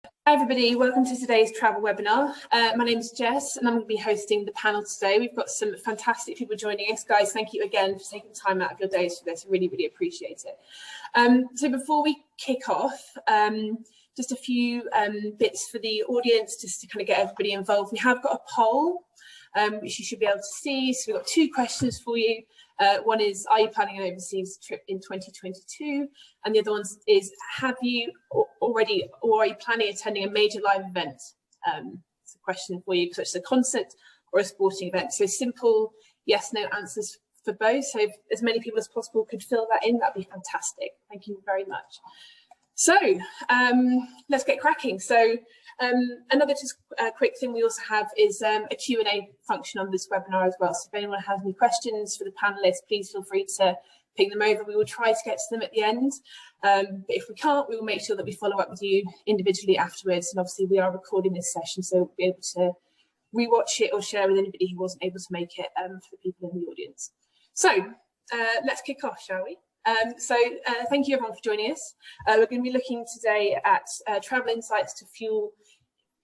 Hi everybody, welcome to today's travel webinar. My name is Jess and I'm going to be hosting the panel today. We've got some fantastic people joining us. Guys, thank you again for taking time out of your days for this. I really, really appreciate it. So before we kick off, just a few bits for the audience, just to kind of get everybody involved. We have got a poll, which you should be able to see. So we've got two questions for you. One is, are you planning an overseas trip in 2022? And the other one is, have you already, or are you planning attending a major live event? It's a question for you, such as a concert or a sporting event. So simple yes, no answers for both. So if as many people as possible could fill that in, that'd be fantastic. Thank you very much. So let's get cracking. So another just quick thing we also have is a Q&A function on this webinar as well. So if anyone has any questions for the panelists, please feel free to ping them over. We will try to get to them at the end. But if we can't, we will make sure that we follow up with you individually afterwards. And obviously we are recording this session, so we'll be able to rewatch it or share with anybody who wasn't able to make it for the people in the audience. So let's kick off, shall we? Thank you everyone for joining us. We're going to be looking today at travel insights to fuel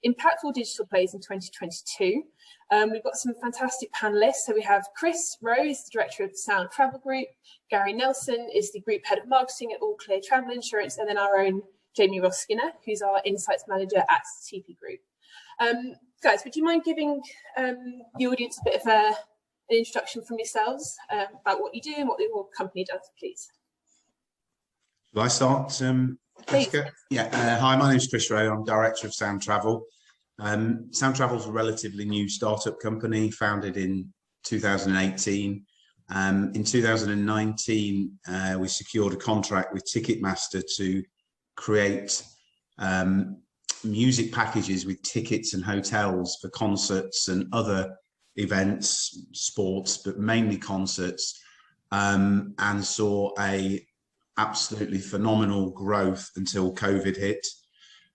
impactful digital plays in 2022. We've got some fantastic panelists. So we have Chris Rose, the Director of the Sound Travel Group. Garry Nelson is the Group Head of Marketing at AllClear Travel Insurance. And then our own Jamie Ross Skinner, who's our Insights Manager at TIPi Group. Guys, would you mind giving the audience a bit of an introduction from yourselves about what you do and what your company does, please? Shall I start? Please. Hi, my name is Chris Rowe. I'm Director of Sound Travel. Sound Travel is a relatively new startup company founded in 2018. In 2019, we secured a contract with Ticketmaster to create music packages with tickets and hotels for concerts and other events, sports, but mainly concerts, and saw a absolutely phenomenal growth until COVID hit.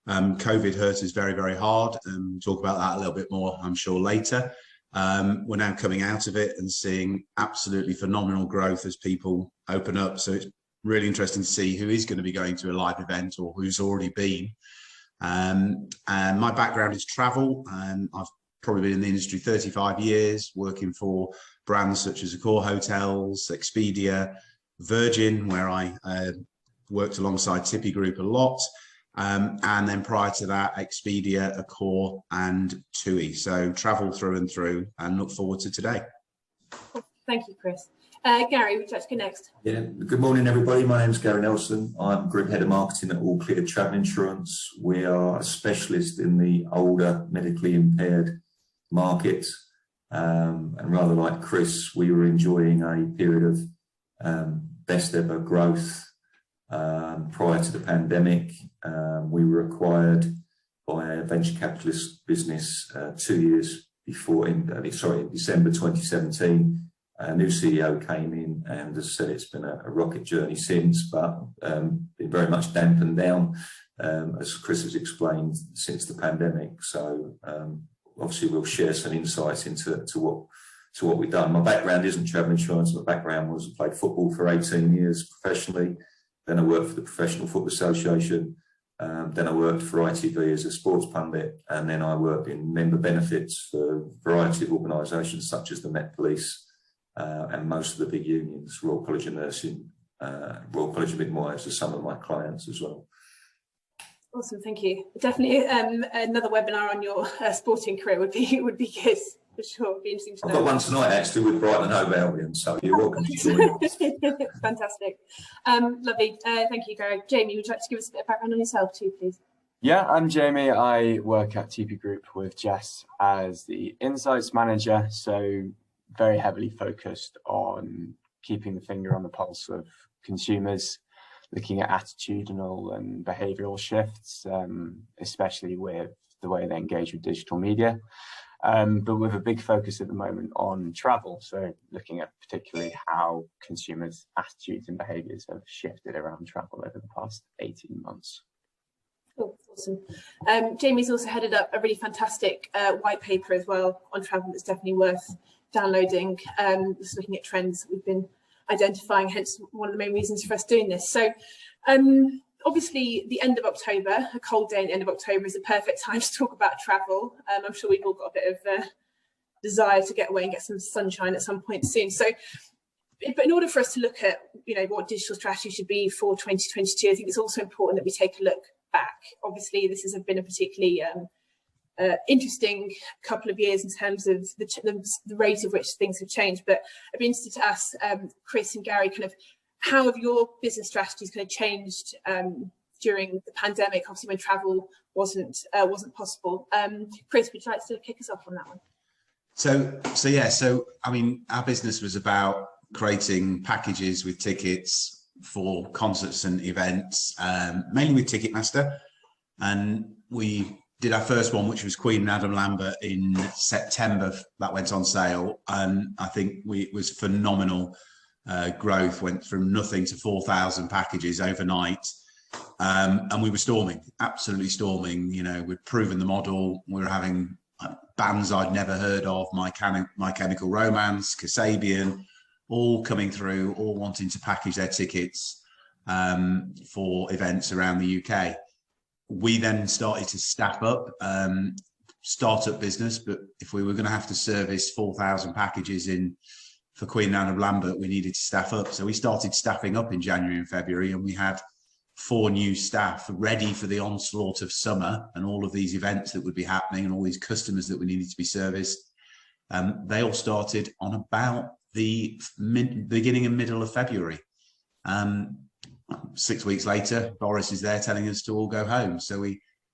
COVID hurt us very, very hard. Talk about that a little bit more, I'm sure, later. We're now coming out of it and seeing absolutely phenomenal growth as people open up. So it's really interesting to see who is going to be going to a live event or who's already been. And my background is travel. I've probably been in the industry 35 years, working for brands such as Accor Hotels, Expedia, Virgin, where I worked alongside TIPi Group a lot, and then prior to that, Expedia, Accor, and TUI. So travel through and through, and look forward to today. Thank you, Chris. Garry, would you like to go next? Yeah. Good morning, everybody. My name is Garry Nelson. I'm Group Head of Marketing at AllClear Travel Insurance. We are a specialist in the older medically impaired market, and rather like Chris, we were enjoying a period of best ever growth prior to the pandemic. We were acquired by a venture capitalist business 2 years before, in December 2017. A new CEO came in, and as I said, it's been a rocket journey since, but been very much dampened down, as Chris has explained, since the pandemic. So obviously we'll share some insights into what we've done. My background isn't travel insurance. My background was I played football for 18 years professionally. Then I worked for the Professional Football Association. Then I worked for ITV as a sports pundit. And then I worked in member benefits for a variety of organisations such as the Met Police and most of the big unions, Royal College of Nursing, Royal College of Midwives are some of my clients as well. Awesome, thank you. Definitely another webinar on your sporting career would be good. For sure, it'd be interesting to know. I've got one tonight actually with Brighton and Hove Albion, so you're welcome to join us. Fantastic. Lovely. Thank you, Garry. Jamie, would you like to give us a bit of background on yourself too, please? Yeah, I'm Jamie. I work at TIPi Group with Jess as the Insights Manager, so very heavily focused on keeping the finger on the pulse of consumers, looking at attitudinal and behavioural shifts, especially with the way they engage with digital media. But with a big focus at the moment on travel, so looking at particularly how consumers' attitudes and behaviours have shifted around travel over the past 18 months. Oh, awesome. Jamie's also headed up a really fantastic white paper as well on travel that's definitely worth downloading, just looking at trends that we've been identifying, hence one of the main reasons for us doing this. So obviously the end of October, a cold day in the end of October, is a perfect time to talk about travel. I'm sure we've all got a bit of desire to get away and get some sunshine at some point soon. So, but in order for us to look at, what digital strategy should be for 2022, I think it's also important that we take a look back. Obviously, this has been a particularly interesting couple of years in terms of the rate at which things have changed. But I'd be interested to ask Chris and Garry, kind of, how have your business strategies kind of changed during the pandemic? Obviously, when travel wasn't possible. Chris, would you like to kick us off on that one? So I mean, our business was about creating packages with tickets for concerts and events, mainly with Ticketmaster, and we did our first one, which was Queen and Adam Lambert in September. That went on sale, and I think it was phenomenal growth. Went from nothing to 4,000 packages overnight, and we were storming, absolutely storming. We'd proven the model. We were having bands I'd never heard of, My Chemical Romance, Kasabian, all coming through, all wanting to package their tickets for events around the UK. We then started to staff up, startup business, but if we were going to have to service 4,000 packages for Queen and Adam Lambert, we needed to staff up. So we started staffing up in January and February, and we had 4 new staff ready for the onslaught of summer and all of these events that would be happening and all these customers that we needed to be serviced. They all started on about the beginning and middle of February. 6 weeks later, Boris is there telling us to all go home. So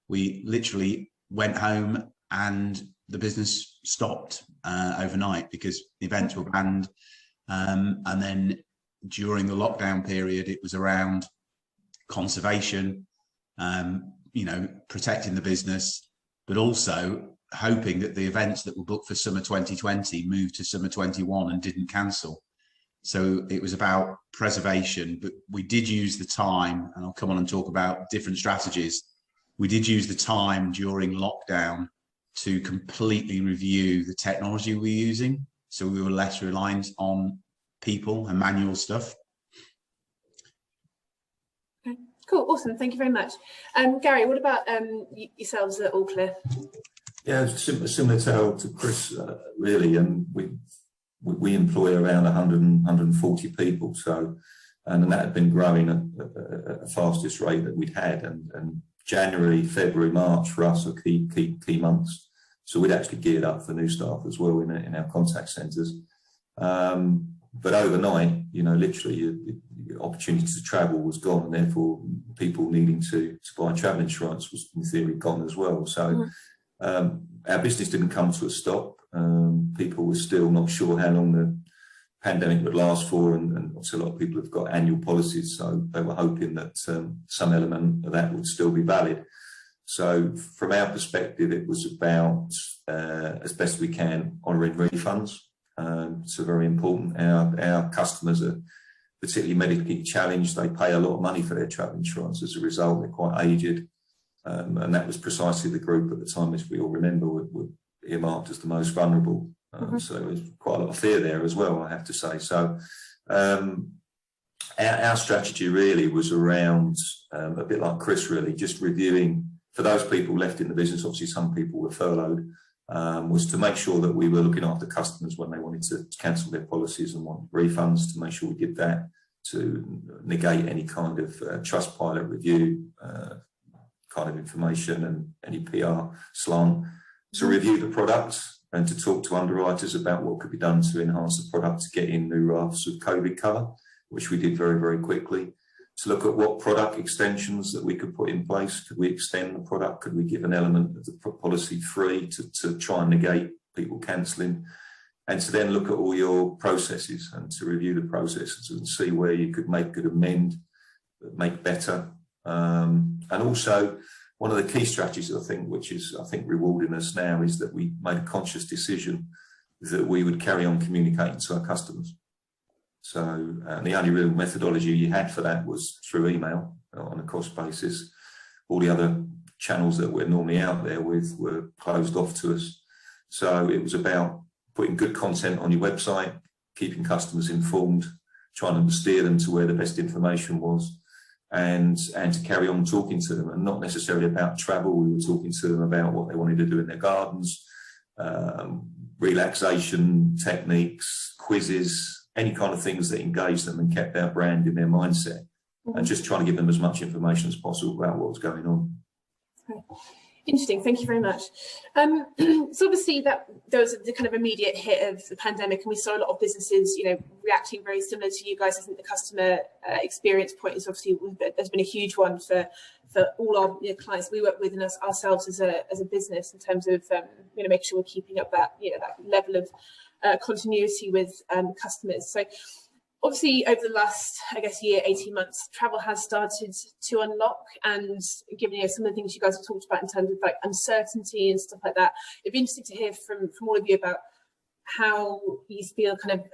we literally went home and the business stopped overnight because events were banned. And then during the lockdown period, it was around conservation, protecting the business, but also hoping that the events that were booked for summer 2020 moved to summer 21 and didn't cancel. So it was about preservation, but we did use the time, and I'll come on and talk about different strategies. We did use the time during lockdown to completely review the technology we were using. So we were less reliant on people and manual stuff. Okay, cool, awesome, thank you very much. Garry, what about yourselves at AllClear? Yeah, similar to Chris, really, and we employ around 140 people, so, and that had been growing at the fastest rate that we'd had, and January, February, March for us are key months. So we'd actually geared up for new staff as well in our contact centres. But overnight, literally, the opportunity to travel was gone, and therefore people needing to buy travel insurance was in theory gone as well. So our business didn't come to a stop. People were still not sure how long the pandemic would last for, and obviously a lot of people have got annual policies, so they were hoping that some element of that would still be valid. So from our perspective, it was about, as best we can, honouring refunds. So very important. Our customers are particularly medically challenged. They pay a lot of money for their travel insurance. As a result, they're quite aged. And that was precisely the group at the time, as we all remember, were earmarked as the most vulnerable. So there was quite a lot of fear there as well, I have to say. So our strategy really was around, a bit like Chris really, just reviewing, for those people left in the business, obviously some people were furloughed, was to make sure that we were looking after customers when they wanted to cancel their policies and want refunds, to make sure we did that, to negate any kind of Trustpilot review kind of information and any PR slant, to review the product and to talk to underwriters about what could be done to enhance the product to get in new rafts of COVID cover, which we did very, very quickly. To look at what product extensions that we could put in place. Could we extend the product? Could we give an element of the policy free to try and negate people cancelling? And to then look at all your processes and to review the processes and see where you could make good amend, make better. And also, one of the key strategies, I think, which is, I think, rewarding us now, is that we made a conscious decision that we would carry on communicating to our customers. So the only real methodology you had for that was through email on a cost basis. All the other channels that we're normally out there with were closed off to us. So it was about putting good content on your website, keeping customers informed, trying to steer them to where the best information was, and to carry on talking to them, and not necessarily about travel. We were talking to them about what they wanted to do in their gardens, relaxation techniques, quizzes, any kind of things that engaged them and kept our brand in their mindset, and just trying to give them as much information as possible about what was going on. Okay. Interesting, thank you very much. So obviously that there was the kind of immediate hit of the pandemic, and we saw a lot of businesses, you know, reacting very similar to you guys. I think the customer experience point is obviously, there's been a huge one for all our, you know, clients we work with and ourselves as a business, in terms of you know, making sure we're keeping up that, you know, that level of continuity with customers. So obviously, over the last, I guess, year, 18 months, travel has started to unlock, and given, you know, some of the things you guys have talked about in terms of like uncertainty and stuff like that, it'd be interesting to hear from all of you about how you feel kind of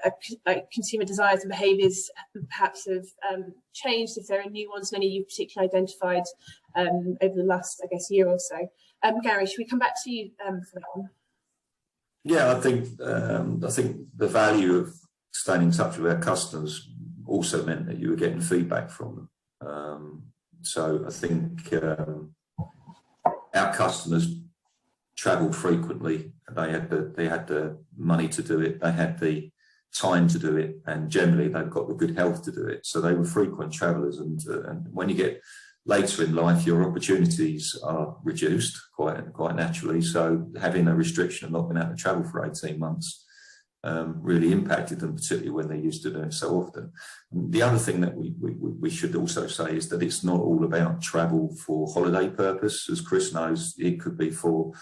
like consumer desires and behaviours perhaps have changed, if there are new ones, and any you've particularly identified over the last, I guess, year or so. Garry, should we come back to you for that one? Yeah, I think the value of staying in touch with our customers also meant that you were getting feedback from them. So I think our customers travelled frequently. They had the money to do it. They had the time to do it, and generally they've got the good health to do it. So they were frequent travellers. And when you get later in life, your opportunities are reduced quite naturally. So having a restriction of not being able to travel for 18 months really impacted them, particularly when they used to do it so often. And the other thing that we should also say is that it's not all about travel for holiday purpose. As Chris knows, it could be for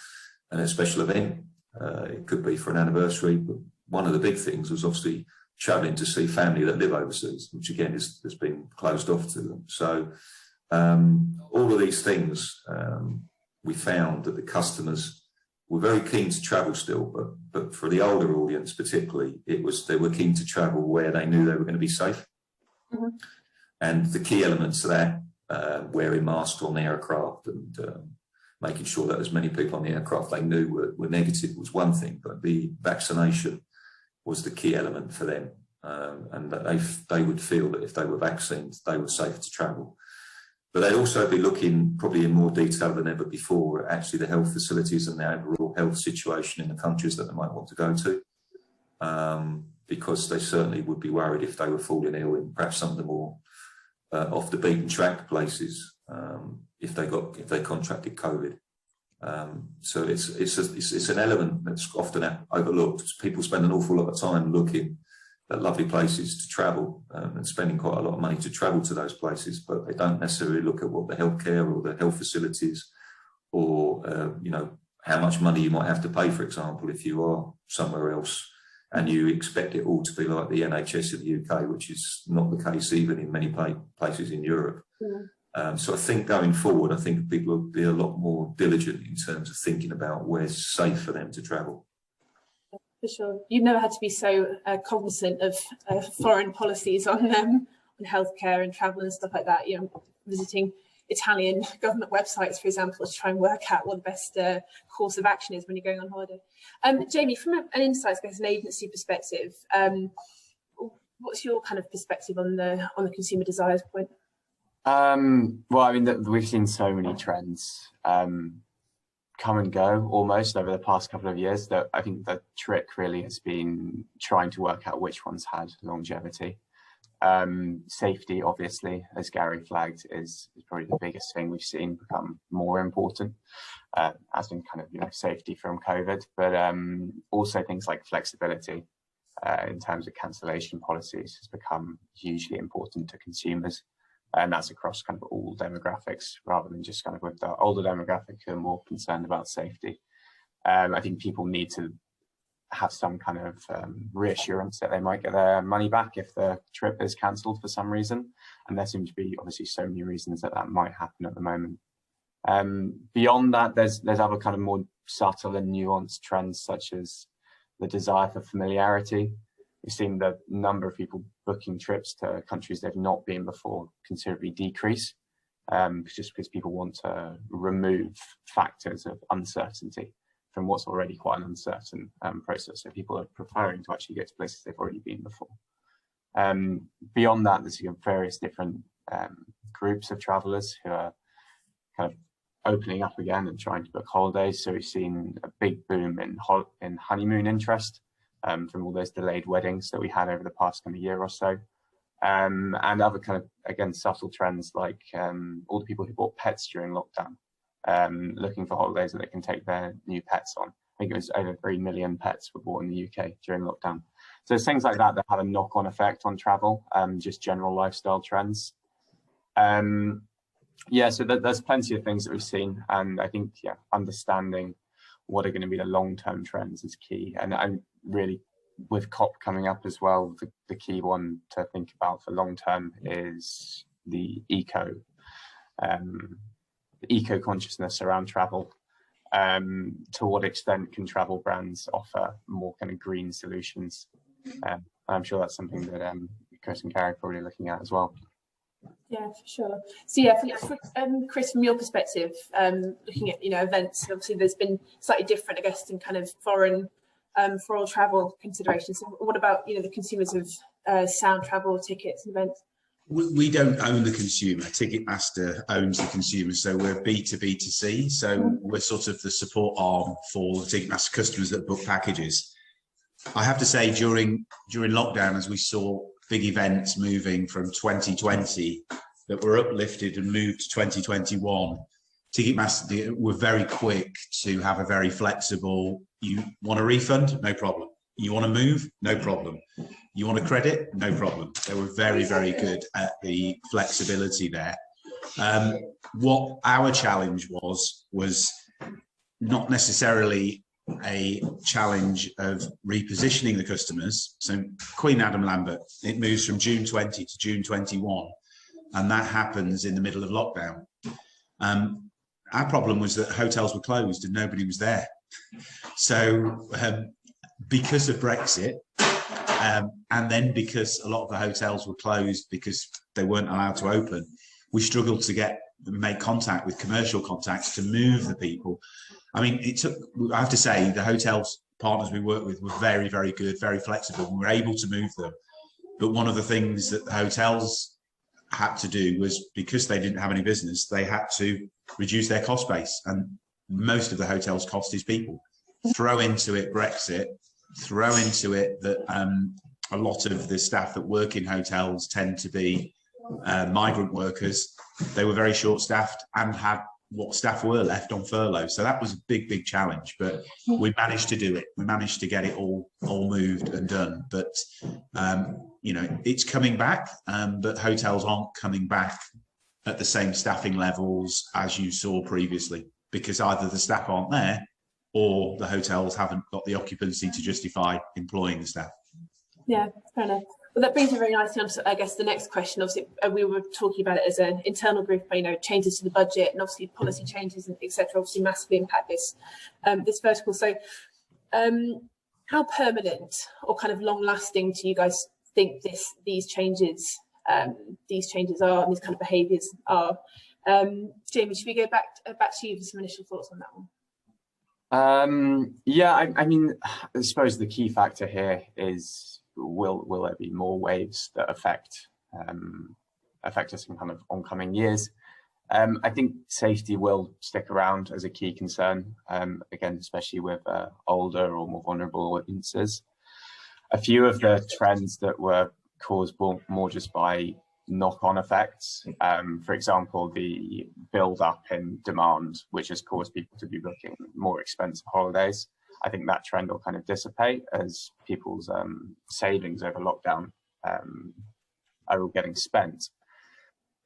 a special event, it could be for an anniversary, but one of the big things was obviously travelling to see family that live overseas, which again has been closed off to them. So all of these things, we found that the customers were very keen to travel still, but for the older audience particularly, they were keen to travel where they knew they were going to be safe. Mm-hmm. And the key elements of that, wearing masks on the aircraft and making sure that as many people on the aircraft they knew were negative was one thing, but the vaccination was the key element for them, and that they would feel that if they were vaccinated, they were safe to travel. But they'd also be looking probably in more detail than ever before at actually the health facilities and the overall health situation in the countries that they might want to go to, because they certainly would be worried if they were falling ill in perhaps some of the more off the beaten track places, if they contracted COVID. So it's an element that's often overlooked. People spend an awful lot of time looking at lovely places to travel, and spending quite a lot of money to travel to those places, but they don't necessarily look at what the healthcare or the health facilities, or you know, how much money you might have to pay, for example, if you are somewhere else and you expect it all to be like the NHS in the UK, which is not the case even in many places in Europe. Yeah. So I think going forward, I think people will be a lot more diligent in terms of thinking about where's safe for them to travel. For sure. You've never had to be so cognizant of foreign policies on healthcare and travel and stuff like that. You know, visiting Italian government websites, for example, to try and work out what the best course of action is when you're going on holiday. Jamie, from an insights, I guess, an agency perspective, what's your kind of perspective on the consumer desires point? Well, I mean, we've seen so many trends come and go almost over the past couple of years, that I think the trick really has been trying to work out which ones had longevity. Safety, obviously, as Garry flagged, is probably the biggest thing we've seen become more important, as in kind of, you know, safety from COVID, but also things like flexibility in terms of cancellation policies has become hugely important to consumers. And that's across kind of all demographics, rather than just kind of with the older demographic who are more concerned about safety. I think people need to have some kind of reassurance that they might get their money back if the trip is cancelled for some reason. And there seem to be obviously so many reasons that might happen at the moment. Beyond that, there's other kind of more subtle and nuanced trends, such as the desire for familiarity. We've seen the number of people booking trips to countries they've not been before considerably decrease, just because people want to remove factors of uncertainty from what's already quite an uncertain process. So people are preferring to actually get to places they've already been before. Beyond that, there's various different groups of travellers who are kind of opening up again and trying to book holidays. So we've seen a big boom in honeymoon interest from all those delayed weddings that we had over the past kind of year or so. And other kind of, again, subtle trends like all the people who bought pets during lockdown, looking for holidays that they can take their new pets on. I think it was over 3 million pets were bought in the UK during lockdown. So there's things like that that have a knock-on effect on travel, just general lifestyle trends. Yeah, so there's plenty of things that we've seen, and I think, yeah, understanding what are going to be the long-term trends is key. And I'm really, with COP coming up as well, the key one to think about for long-term is the eco consciousness around travel. To what extent can travel brands offer more kind of green solutions? I'm sure that's something that Chris and Garry are probably looking at as well. Yeah, for sure. So yeah, for Chris, from your perspective, looking at events, obviously there's been slightly different, I guess, in kind of foreign travel considerations. So what about the consumers of sound travel tickets and events? We don't own the consumer. Ticketmaster owns the consumer, so we're B2B2C. So we're sort of the support arm for the Ticketmaster customers that book packages. I have to say, during lockdown, as we saw big events moving from 2020 that were uplifted and moved to 2021, Ticketmaster were very quick to have a very flexible, you want a refund? No problem. You want to move? No problem. You want a credit? No problem. They were very, very good at the flexibility there. What our challenge was not necessarily a challenge of repositioning the customers. So Queen Adam Lambert, it moves from June 20 to June 21, and that happens in the middle of lockdown. Our problem was that hotels were closed and nobody was there. So because of Brexit, and then because a lot of the hotels were closed because they weren't allowed to open, we struggled to make contact with commercial contacts to move the people. I mean, I have to say, the hotels partners we work with were very, very good, very flexible, and we were able to move them. But one of the things that the hotels had to do was, because they didn't have any business, they had to reduce their cost base. And most of the hotel's cost is people. Throw into it Brexit, throw into it that a lot of the staff that work in hotels tend to be migrant workers. They were very short-staffed and had what staff were left on furlough. So that was a big, big challenge, but we managed to do it. We managed to get it all moved and done. But, it's coming back, but hotels aren't coming back at the same staffing levels as you saw previously, because either the staff aren't there or the hotels haven't got the occupancy to justify employing the staff. Yeah, fair enough. Well, that brings me very nicely on to, I guess, the next question. Obviously, we were talking about it as an internal group, changes to the budget and obviously policy changes, and etc. Obviously, massively impact this vertical. So, how permanent or kind of long-lasting do you guys think these changes are, and these kind of behaviours are? Jamie, should we go back to you for some initial thoughts on that one? Yeah, I mean, I suppose the key factor here is, will there be more waves that affect us in kind of oncoming years? I think safety will stick around as a key concern, again, especially with older or more vulnerable audiences. A few of the trends that were caused more just by knock-on effects, for example, the build-up in demand, which has caused people to be booking more expensive holidays. I think that trend will kind of dissipate as people's savings over lockdown are all getting spent.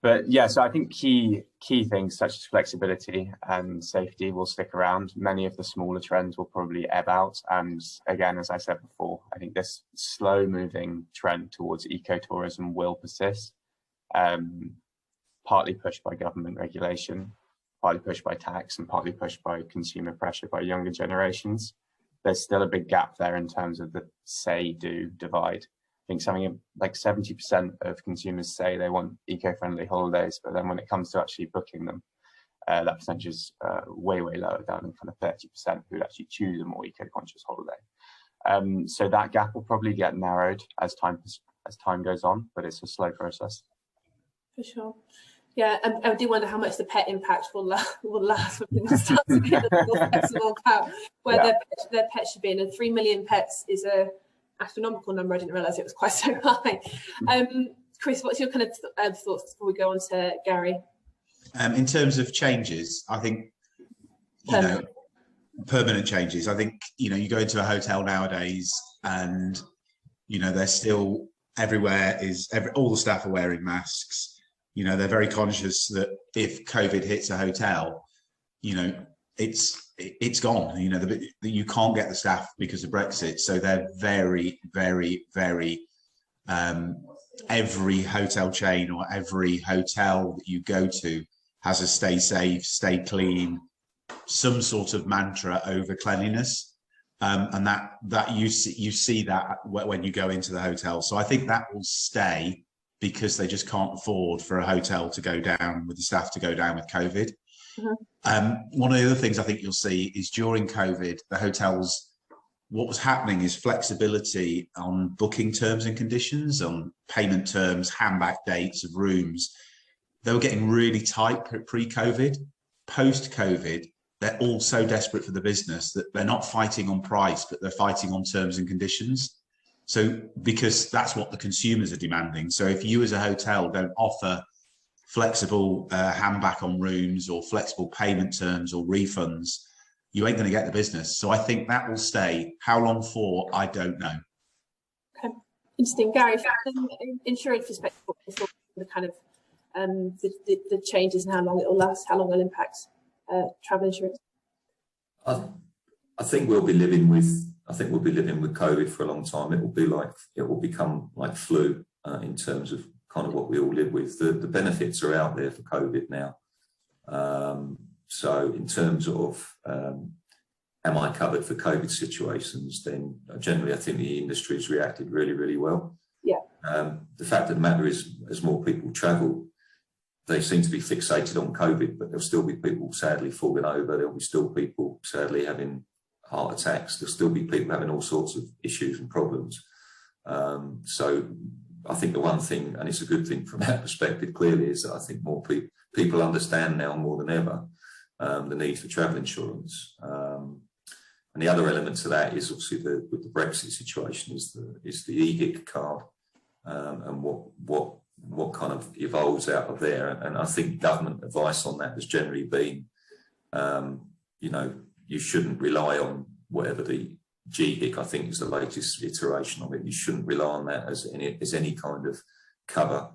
But yeah, so I think key things such as flexibility and safety will stick around. Many of the smaller trends will probably ebb out. And again, as I said before, I think this slow moving trend towards ecotourism will persist, partly pushed by government regulation, partly pushed by tax, and partly pushed by consumer pressure by younger generations. There's still a big gap there in terms of the say-do divide. I think something like 70% of consumers say they want eco-friendly holidays, but then when it comes to actually booking them, that percentage is way, way lower, down than kind of 30% who actually choose a more eco-conscious holiday. So that gap will probably get narrowed as time goes on, but it's a slow process. For sure. Yeah, and I do wonder how much the pet impact will last when people start to get the more flexible about where their pets should be. And 3 million pets is a astronomical number. I didn't realise it was quite so high. Chris, what's your kind of thoughts before we go on to Garry? In terms of changes, I think, permanent changes. I think, you go into a hotel nowadays and, they're still everywhere all the staff are wearing masks. They're very conscious that if COVID hits a hotel, it's gone. You can't get the staff because of Brexit. So they're very, very, very, every hotel chain or every hotel that you go to has a stay safe, stay clean, some sort of mantra over cleanliness. And that you see that when you go into the hotel. So I think that will stay, because they just can't afford for a hotel to go down with the staff to go down with COVID. Mm-hmm. One of the other things I think you'll see is during COVID, the hotels, what was happening is flexibility on booking terms and conditions, on payment terms, handback dates of rooms. They were getting really tight pre-COVID. Post-COVID, they're all so desperate for the business that they're not fighting on price, but they're fighting on terms and conditions. So, because that's what the consumers are demanding. So if you as a hotel don't offer flexible handback on rooms or flexible payment terms or refunds, you ain't going to get the business. So I think that will stay. How long for, I don't know. Okay. Interesting. Garry, from an insurance perspective, the kind of the changes and how long it will last, how long it will impact travel insurance? I think we'll be living with COVID for a long time. It will become like flu in terms of kind of what we all live with. The benefits are out there for COVID now. So in terms of am I covered for COVID situations, then generally I think the industry has reacted really, really well. Yeah. The fact of the matter is, as more people travel, they seem to be fixated on COVID, but there'll still be people sadly falling over. There'll be still people sadly having heart attacks. There'll still be people having all sorts of issues and problems. So I think the one thing, and it's a good thing from that perspective clearly, is that I think more people understand now more than ever the need for travel insurance. And the other element to that is obviously with the Brexit situation is the EHIC card and what kind of evolves out of there. And I think government advice on that has generally been, you shouldn't rely on whatever the GHIC, I think, is the latest iteration of it. You shouldn't rely on that as any kind of cover,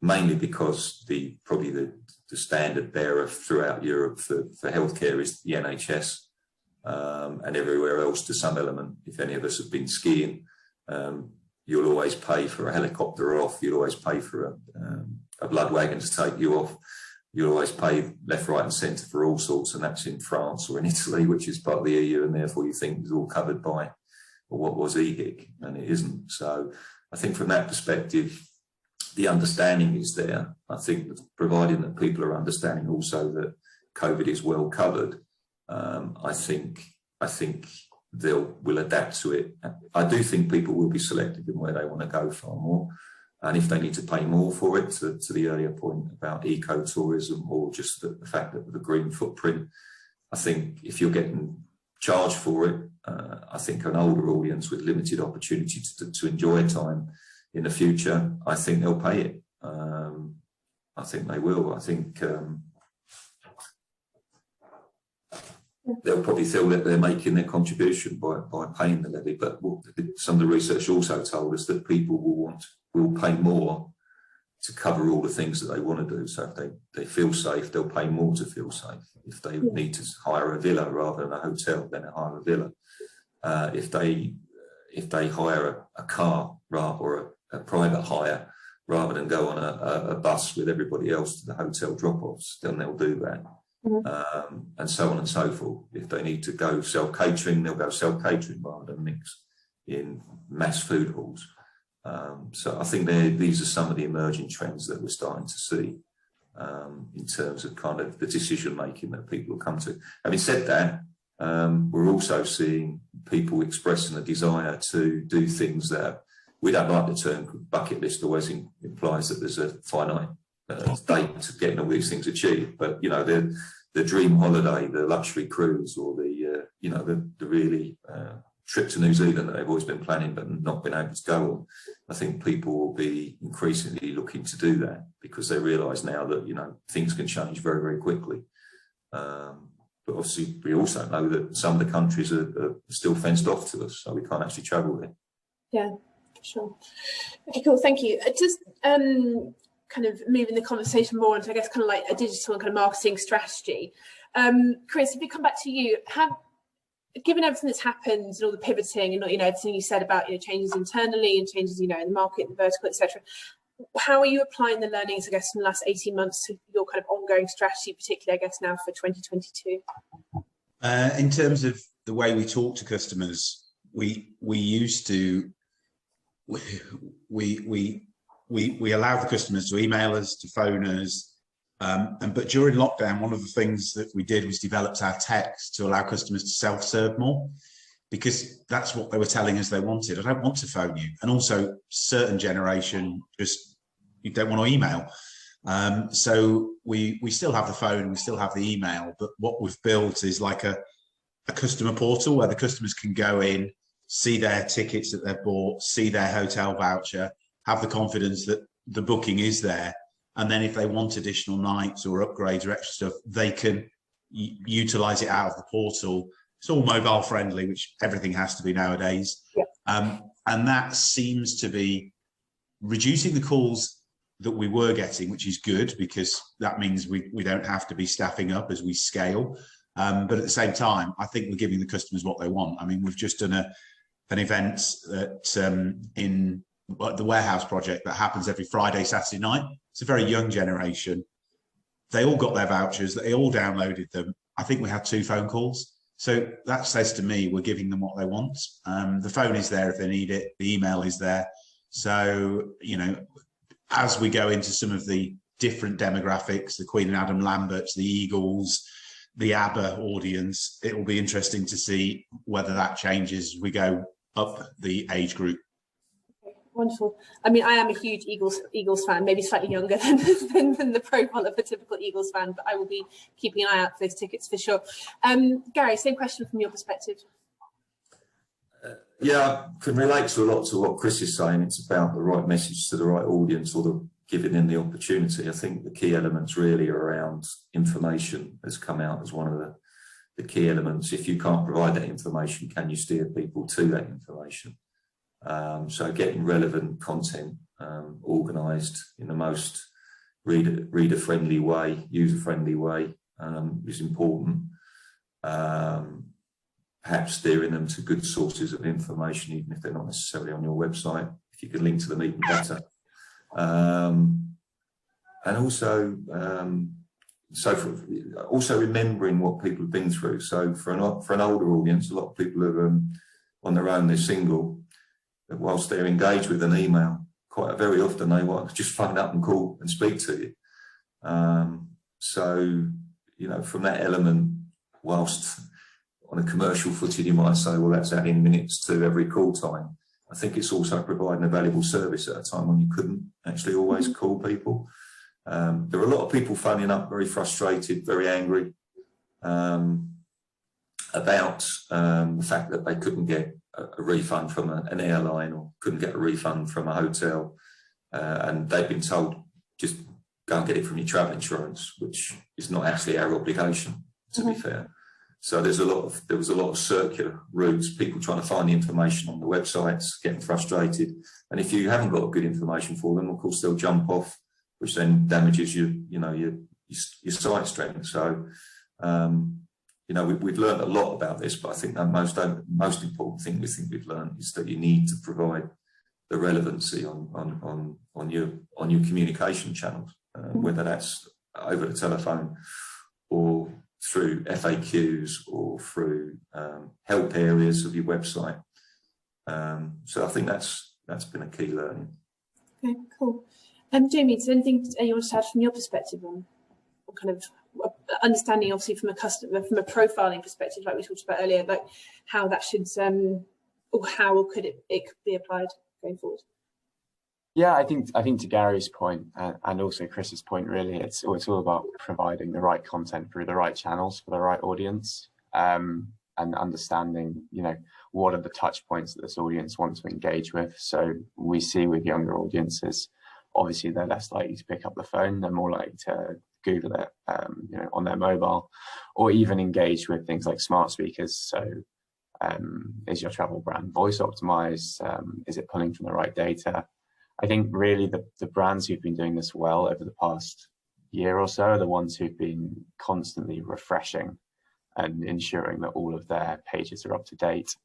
mainly because probably the standard bearer throughout Europe for healthcare is the NHS, and everywhere else to some element. If any of us have been skiing, you'll always pay for a helicopter off. You'll always pay for a blood wagon to take you off. You'll always pay left, right and centre for all sorts, and that's in France or in Italy, which is part of the EU, and therefore you think it's all covered by what was EHIC, and it isn't. So I think from that perspective, the understanding is there. I think providing that people are understanding also that COVID is well covered, I think will adapt to it. I do think people will be selective in where they want to go far more. And if they need to pay more for it, to the earlier point about eco-tourism or just the fact that the green footprint, I think if you're getting charged for it, I think an older audience with limited opportunity to enjoy time in the future, I think they'll pay it. I think they will. I think they'll probably feel that they're making their contribution by paying the levy. But some of the research also told us that people will pay more to cover all the things that they want to do. So if they feel safe, they'll pay more to feel safe. If they need to hire a villa rather than a hotel, then they'll hire a villa. If they hire a car or a private hire rather than go on a bus with everybody else to the hotel drop-offs, then they'll do that. Mm-hmm. And so on and so forth. If they need to go self-catering, they'll go self-catering rather than mix in mass food halls. So I think these are some of the emerging trends that we're starting to see in terms of kind of the decision making that people will come to. Having said that, we're also seeing people expressing a desire to do things that we don't like the term bucket list. Always implies that there's a finite date to getting all these things achieved. But you know, the dream holiday, the luxury cruise, or the you know, the really trip to New Zealand that they've always been planning but not been able to go on. I think people will be increasingly looking to do that because they realise now that, you know, things can change very, very quickly. But obviously, we also know that some of the countries are still fenced off to us, so we can't actually travel there. Yeah, sure. Okay, cool. Thank you. Just kind of moving the conversation more into, I guess, kind of like a digital and kind of marketing strategy. Chris, if we come back to you, given everything that's happened and all the pivoting and, you know, everything you said about, you know, changes internally and changes, you know, in the market, the vertical, etc., how are you applying the learnings, I guess, from the last 18 months to your kind of ongoing strategy, particularly, I guess, now for 2022? In terms of the way we talk to customers, we used to we allow the customers to email us, to phone us. But during lockdown, one of the things that we did was developed our text to allow customers to self-serve more, because that's what they were telling us they wanted. I don't want to phone you. And also, certain generation just, you don't want to email. So we still have the phone, we still have the email, but what we've built is like a customer portal where the customers can go in, see their tickets that they've bought, see their hotel voucher, have the confidence that the booking is there. And then if they want additional nights or upgrades or extra stuff, they can utilize it out of the portal. It's all mobile friendly, which everything has to be nowadays. Yeah. And that seems to be reducing the calls that we were getting, which is good, because that means we don't have to be staffing up as we scale. But at the same time, I think we're giving the customers what they want. I mean, we've just done an event that in the warehouse project that happens every Friday, Saturday night. It's a very young generation. They all got their vouchers, they all downloaded them. I think we had 2 phone calls. So that says to me, we're giving them what they want. The phone is there if they need it. The email is there. So, you know, as we go into some of the different demographics, the Queen and Adam Lamberts, the Eagles, the ABBA audience, it will be interesting to see whether that changes as we go up the age group. Wonderful. I mean, I am a huge Eagles fan, maybe slightly younger than the profile of a typical Eagles fan, but I will be keeping an eye out for those tickets for sure. Garry, same question from your perspective. Yeah, I can relate to a lot to what Chris is saying. It's about the right message to the right audience, or the giving them the opportunity. I think the key elements really are around information has come out as one of the key elements. If you can't provide that information, can you steer people to that information? So getting relevant content organised in the most reader-friendly way, user-friendly way is important. Perhaps steering them to good sources of information, even if they're not necessarily on your website. If you can link to them, even better. And also, also remembering what people have been through. So for an older audience, a lot of people are on their own, they're single. Whilst they're engaged with an email, quite very often they want to just phone up and call and speak to you. So, you know, from that element, whilst on a commercial footing you might say, well, that's adding minutes to every call time. I think it's also providing a valuable service at a time when you couldn't actually always call people. There are a lot of people phoning up very frustrated, very angry about the fact that they couldn't get a refund from an airline, or couldn't get a refund from a hotel, and they've been told just go and get it from your travel insurance, which is not actually our obligation, to be fair. So there was a lot of circular routes, people trying to find the information on the websites, getting frustrated, and if you haven't got good information for them, of course they'll jump off, which then damages your site strength. So you know, we've learned a lot about this, but I think the most important thing we've learned is that you need to provide the relevancy on your communication channels, whether that's over the telephone or through FAQs or through help areas of your website. So I think that's been a key learning. Okay, cool. Jamie, is there anything you want to add from your perspective on kind of understanding, obviously from a customer, from a profiling perspective, like we talked about earlier, like how that should or how could it be applied going forward? Yeah, I think to Gary's point and also Chris's point, really, it's all about providing the right content through the right channels for the right audience, and understanding, what are the touch points that this audience wants to engage with. So we see with younger audiences, obviously they're less likely to pick up the phone, they're more likely to Google it, on their mobile, or even engage with things like smart speakers. So is your travel brand voice optimized? Is it pulling from the right data? I think really the brands who've been doing this well over the past year or so are the ones who've been constantly refreshing and ensuring that all of their pages are up to date,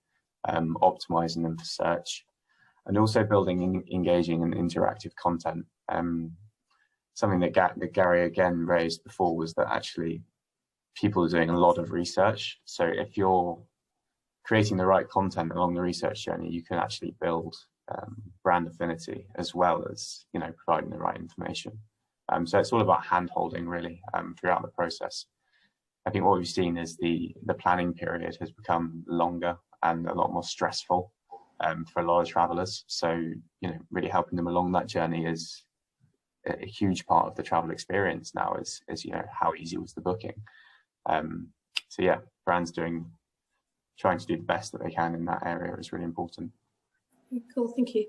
optimizing them for search, and also building engaging and interactive content. Something that Garry again raised before was that actually people are doing a lot of research. So if you're creating the right content along the research journey, you can actually build brand affinity as well as providing the right information. So it's all about hand-holding really throughout the process. I think what we've seen is the planning period has become longer and a lot more stressful for a lot of travelers. So really helping them along that journey is a huge part of the travel experience now. Is how easy was the booking. So yeah, brands trying to do the best that they can in that area is really important. Cool, thank you.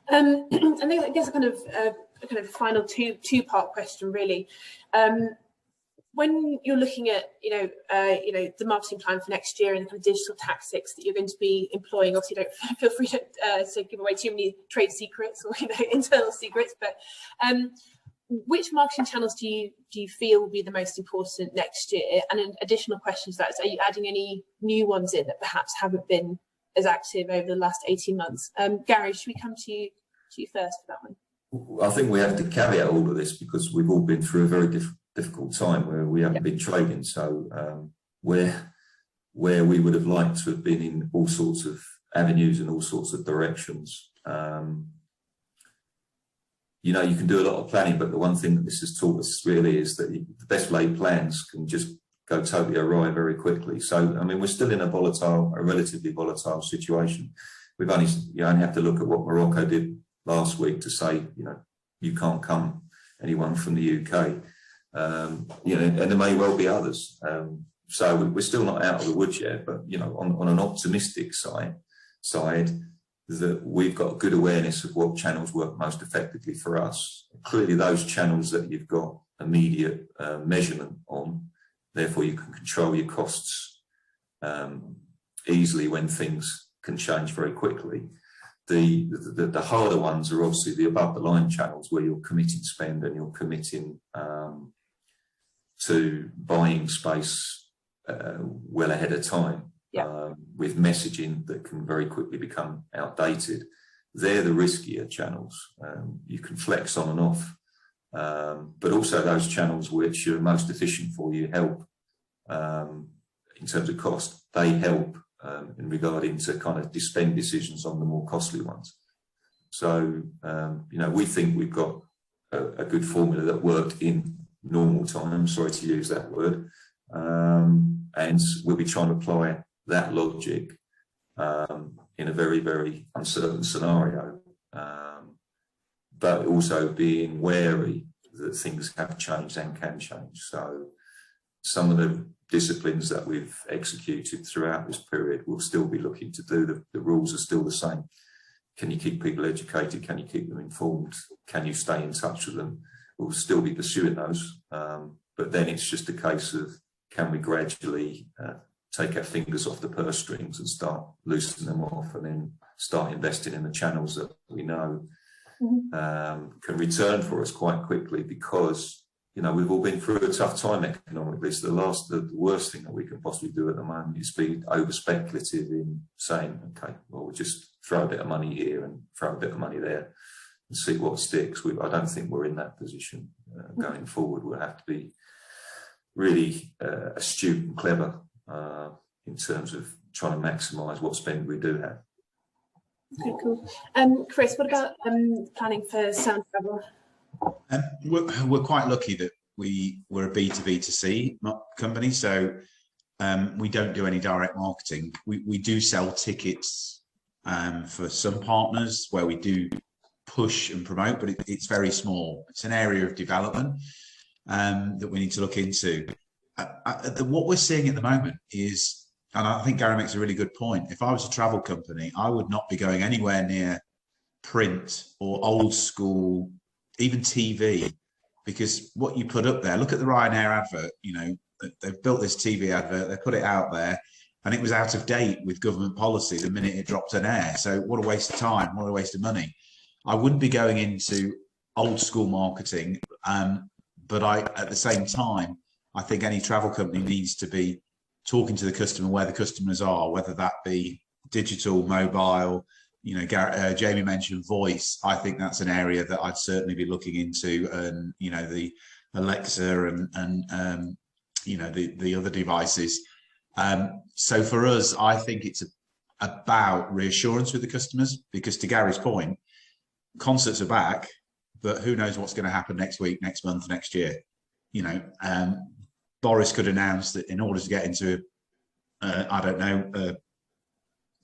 I guess a kind of final two-part question really. When you're looking at the marketing plan for next year and the kind of digital tactics that you're going to be employing, obviously don't feel free to give away too many trade secrets or internal secrets, but which marketing channels do you feel will be the most important next year? And an additional question to that is, are you adding any new ones in that perhaps haven't been as active over the last 18 months? Garry, should we come to you first for that one? I think we have to caveat all of this because we've all been through a very difficult time where we haven't been trading. So where we would have liked to have been in all sorts of avenues and all sorts of directions. You can do a lot of planning, but the one thing that this has taught us really is that the best laid plans can just go totally awry very quickly. So, I mean, we're still in a relatively volatile situation. You only have to look at what Morocco did last week to say, you can't come, anyone from the UK. And there may well be others. So we're still not out of the woods yet, but, on an optimistic side, that we've got good awareness of what channels work most effectively for us. Clearly, those channels that you've got immediate measurement on, therefore you can control your costs easily when things can change very quickly. The harder ones are obviously the above the line channels where you're committing spend and you're committing to buying space well ahead of time. With messaging that can very quickly become outdated. They're the riskier channels. You can flex on and off, but also those channels which are most efficient for you help in terms of cost. They help in regarding to kind of spend decisions on the more costly ones. So, we think we've got a good formula that worked in normal times, sorry to use that word, and we'll be trying to apply that logic in a very, very uncertain scenario, but also being wary that things have changed and can change. So some of the disciplines that we've executed throughout this period we'll still be looking to do. The rules are still the same. Can you keep people educated? Can you keep them informed? Can you stay in touch with them? We'll still be pursuing those, but then it's just a case of can we gradually take our fingers off the purse strings and start loosening them off, and then start investing in the channels that we know can return for us quite quickly, because we've all been through a tough time economically. So the worst thing that we can possibly do at the moment is be over speculative in saying, okay, well, we'll just throw a bit of money here and throw a bit of money there and see what sticks. I don't think we're in that position going forward. We'll have to be really astute and clever in terms of trying to maximise what spend we do have. Okay, cool. Chris, what about planning for sound travel? We're quite lucky that we're a B2B2C company, so we don't do any direct marketing. We do sell tickets for some partners where we do push and promote, but it's very small. It's an area of development that we need to look into. What we're seeing at the moment is, and I think Garry makes a really good point, if I was a travel company, I would not be going anywhere near print or old school, even TV, because what you put up there, look at the Ryanair advert, you know, they've built this TV advert, they put it out there, and it was out of date with government policy the minute it dropped on air. So what a waste of time, what a waste of money. I wouldn't be going into old school marketing, but at the same time, I think any travel company needs to be talking to the customer where the customers are, whether that be digital, mobile, you know, Jamie mentioned voice. I think that's an area that I'd certainly be looking into, and, you know, the Alexa and you know, the other devices. So for us, I think it's about reassurance with the customers, because to Gary's point, concerts are back, but who knows what's going to happen next week, next month, next year. You know, Boris could announce that in order to get into, I don't know, a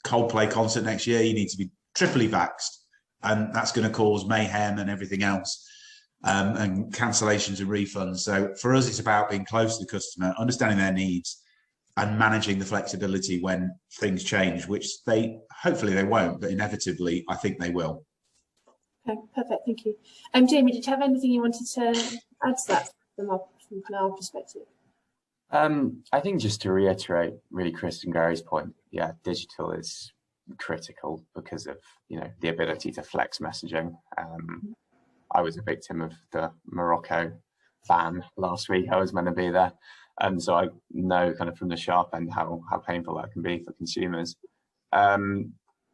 Coldplay concert next year, you need to be triply vaxxed, and that's going to cause mayhem and everything else, and cancellations and refunds. So for us, it's about being close to the customer, understanding their needs, and managing the flexibility when things change, which hopefully they won't, but inevitably I think they will. Okay, perfect, thank you. Jamie, did you have anything you wanted to add to that from our perspective? I think just to reiterate really Chris and Gary's point, yeah, digital is critical because of, you know, the ability to flex messaging. I was a victim of the Morocco ban last week. I was meant to be there, and so I know kind of from the sharp end how painful that can be for consumers.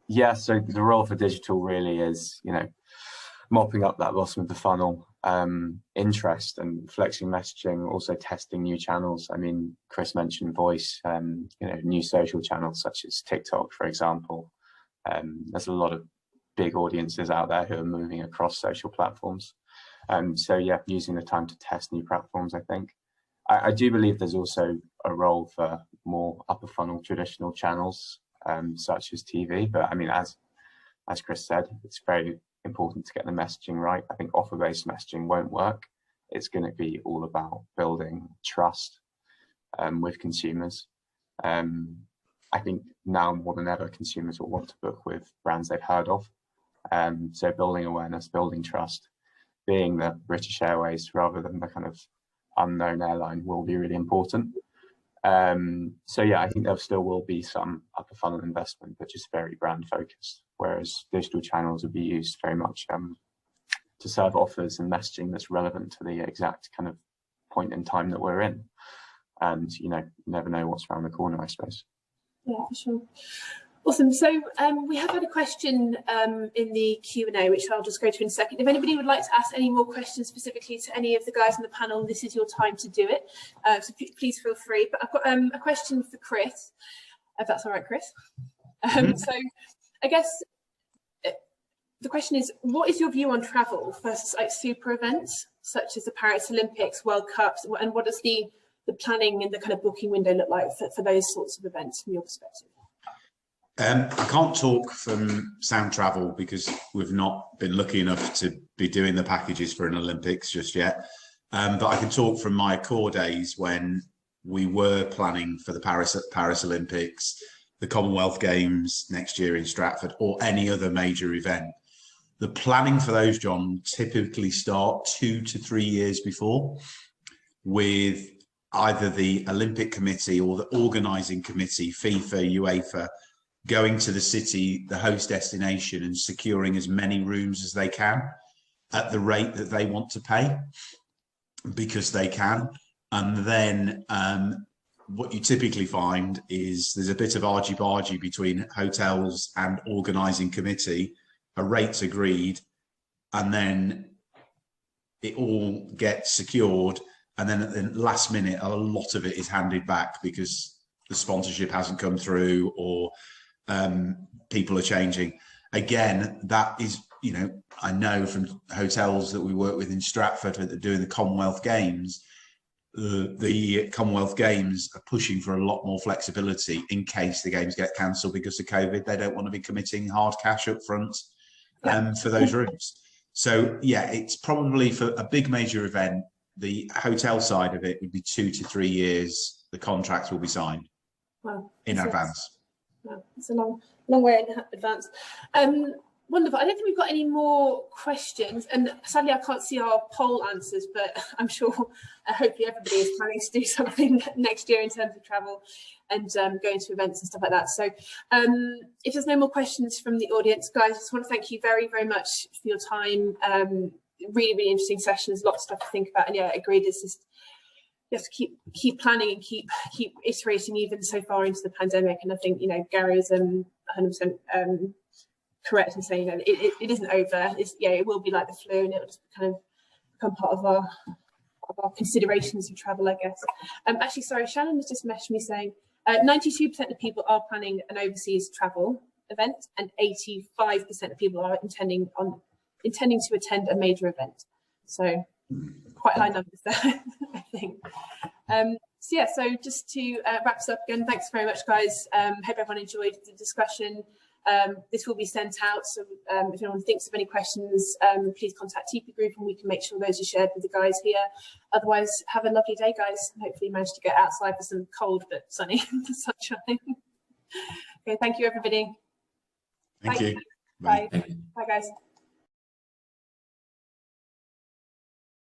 Yeah, so the role for digital really is, you know, mopping up that bottom of the funnel, interest and flexing messaging, also testing new channels. I mean, Chris mentioned voice, you know, new social channels such as TikTok, for example. There's a lot of big audiences out there who are moving across social platforms. So yeah, using the time to test new platforms, I think. I do believe there's also a role for more upper funnel traditional channels, such as TV. But I mean, as Chris said, it's very important to get the messaging right. I think offer-based messaging won't work. It's going to be all about building trust with consumers. I think now more than ever, consumers will want to book with brands they've heard of. So building awareness, building trust, being the British Airways rather than the kind of unknown airline will be really important. So yeah, I think there still will be some upper funnel investment, but just very brand focused, whereas digital channels will be used very much to serve offers and messaging that's relevant to the exact kind of point in time that we're in. And, you know, you never know what's around the corner, I suppose. Yeah, for sure. Awesome. So we have had a question in the Q&A, which I'll just go to in a second. If anybody would like to ask any more questions specifically to any of the guys on the panel, this is your time to do it. So please feel free. But I've got a question for Chris, if that's all right, Chris. So I guess the question is, what is your view on travel versus like super events, such as the Paris Olympics, World Cups, and what does the planning and the kind of booking window look like for those sorts of events from your perspective? I can't talk from Sound Travel because we've not been lucky enough to be doing the packages for an Olympics just yet. But I can talk from my core days when we were planning for the Paris Olympics, the Commonwealth Games next year in Stratford, or any other major event. The planning for those, John, typically start 2 to 3 years before, with either the Olympic Committee or the organising committee, FIFA, UEFA, going to the city, the host destination, and securing as many rooms as they can at the rate that they want to pay, because they can. And then what you typically find is there's a bit of argy-bargy between hotels and organising committee, a rate's agreed, and then it all gets secured. And then at the last minute, a lot of it is handed back because the sponsorship hasn't come through, or people are changing. Again, that is, you know, I know from hotels that we work with in Stratford that are doing the Commonwealth Games, the Commonwealth Games are pushing for a lot more flexibility in case the games get cancelled because of COVID. They don't want to be committing hard cash up front for those rooms. So yeah, it's probably for a big major event, the hotel side of it would be 2 to 3 years. The contract will be signed in advance. Wow, it's a long way in advance. Wonderful. I don't think we've got any more questions, and sadly I can't see our poll answers, but I'm sure hopefully everybody is planning to do something next year in terms of travel and going to events and stuff like that. So if there's no more questions from the audience, guys, I just want to thank you very, very much for your time. Really, really interesting sessions, lots of stuff to think about, and yeah, agreed, it's just you have to keep planning and keep iterating even so far into the pandemic. And I think, you know, Garry is 100% correct in saying, you know, it isn't over. It will be like the flu, and it'll just kind of become part of our considerations of travel, I guess. Actually, sorry, Shannon has just messaged me saying 92% of people are planning an overseas travel event, and 85% of people are intending to attend a major event. So quite high numbers there, I think. So yeah, so just to wrap us up again, thanks very much, guys. Hope everyone enjoyed the discussion. This will be sent out, so if anyone thinks of any questions, please contact TIPi Group and we can make sure those are shared with the guys here. Otherwise, have a lovely day, guys. Hopefully you manage to get outside for some cold but sunny sunshine. Okay, thank you, everybody. Thank you. Bye. Bye, guys.